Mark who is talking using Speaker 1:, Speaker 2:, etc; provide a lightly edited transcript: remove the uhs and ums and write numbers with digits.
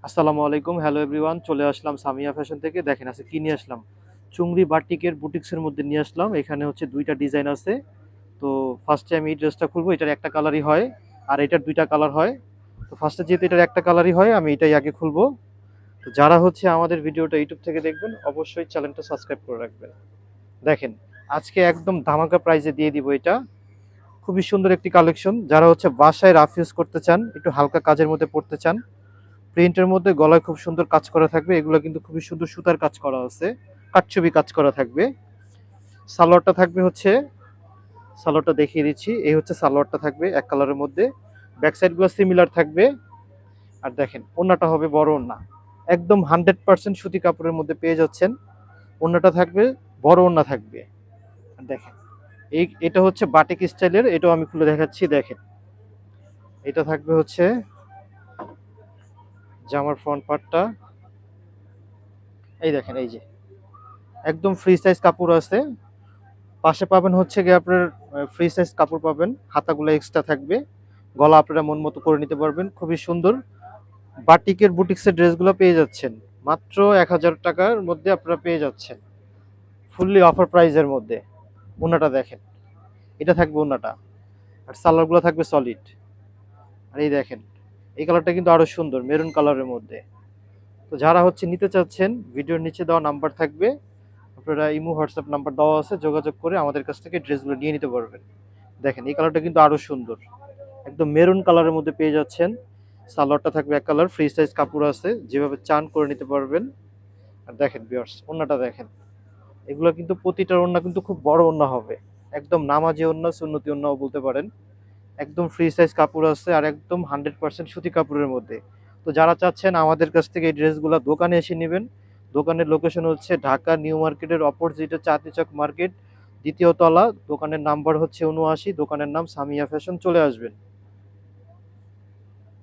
Speaker 1: আসসালামু আলাইকুম, hello everyone. চলে আসলাম সামিয়া ফ্যাশন থেকে। দেখেন আজকে কি নিয়ে আসলাম, চুংরি বাটিকের বুটিক্সের মধ্যে নিয়ে আসলাম। এখানে হচ্ছে দুইটা ডিজাইন আছে। তো ফার্স্টে আমি এই ড্রেসটা খুলবো। এটার একটা কালারই হয় আর এটার দুইটা কালার হয়। তো ফার্স্টে যেহেতু এটার একটা কালারই হয়, আমি এটাই আগে খুলবো। তো যারা হচ্ছে আমাদের ভিডিওটা ইউটিউব থেকে দেখবেন, অবশ্যই চ্যানেলটা সাবস্ক্রাইব করে রাখবেন। দেখেন, আজকে একদম ধামাকা প্রাইজে দিয়ে দিব এটা। খুবই সুন্দর একটি কালেকশন। যারা হচ্ছে বাসায় রাফ ইউজ করতে চান, একটু হালকা কাজের মধ্যে পড়তে চান, প্রিন্টের মধ্যে গলায় খুব সুন্দর কাজ করা থাকবে। এগুলো কিন্তু খুবই সুন্দর সুতার কাজ করা আছে, কাটছবি কাজ করা থাকবে। সালোয়ারটা থাকবে হচ্ছে, সালোয়ারটা দেখিয়ে দিচ্ছি। এই হচ্ছে সালোয়ারটা থাকবে এক কালারের মধ্যে। ব্যাক সাইড গুলো সিমিলার থাকবে। আর দেখেন ওড়নাটা হবে বড় ওড়না, একদম 100% সুতি কাপড়ের মধ্যে পেয়ে যাচ্ছেন। ওড়নাটা থাকবে বড় ওড়না থাকবে। আর দেখেন এটা হচ্ছে বাটিক স্টাইলের, এটাও আমি খুলে দেখাচ্ছি। দেখেন এটা থাকবে হচ্ছে জামার ফ্রন্ট পার্টটা। এই দেখেন, এই যে একদম ফ্রি সাইজ কাপড় আছে। পাশে পাবেন হচ্ছে গিয়ে আপনার ফ্রি সাইজ কাপড় পাবেন, হাতাগুলো এক্সট্রা থাকবে। গলা আপনারা মন মতো করে নিতে পারবেন। খুবই সুন্দর বাটিকের বুটিক্সের ড্রেসগুলো পেয়ে যাচ্ছেন মাত্র 1000 টাকার মধ্যে। আপনারা পেয়ে যাচ্ছেন ফুললি অফার প্রাইজের মধ্যে। ওনাটা দেখেন, এটা থাকবে ওনাটা। আর সালোয়ারগুলো থাকবে সলিড। আর এই দেখেন, এই কালারটা কিন্তু আরো সুন্দর, মেরুন কালারের মধ্যে। তো যারা হচ্ছে নিতে চাচ্ছেন, ভিডিওর নিচে দেওয়া নাম্বার থাকবে, আপনারা ইমো হোয়াটসঅ্যাপ নাম্বার দেওয়া আছে, যোগাযোগ করে আমাদের কাছ থেকে ড্রেসগুলো নিয়ে নিতে পারবেন। দেখেন এই কালারটা কিন্তু আরো সুন্দর, একদম মেরুন কালারের মধ্যে পেয়ে যাচ্ছেন। সালোয়ারটা থাকবে এক কালার, ফ্রি সাইজ কাপড় আছে, যেভাবে চান করে নিতে পারবেন। আর দেখেন ভিউয়ার্স, ওন্নাটা দেখেন। এগুলো কিন্তু প্রতিটার ওন্না কিন্তু খুব বড় ওন্না হবে, একদম নামাজি ওন্না, সুন্নতি ওন্নাও বলতে পারেন। একদম ফ্রি সাইজ কাপড় আছে আর একদম 100% সুতি কাপড়ের মধ্যে। তো যারা চাচ্ছেন আমাদের কাছ থেকে এই ড্রেসগুলো দোকানে এসে নেবেন, দোকানের লোকেশন হচ্ছে ঢাকা নিউ মার্কেটের অপোজিটে চাঁদনি চক মার্কেট, দ্বিতীয় তলা। দোকানের নাম্বার হচ্ছে 79, দোকানের নাম সামিয়া ফ্যাশন। চলে আসবেন।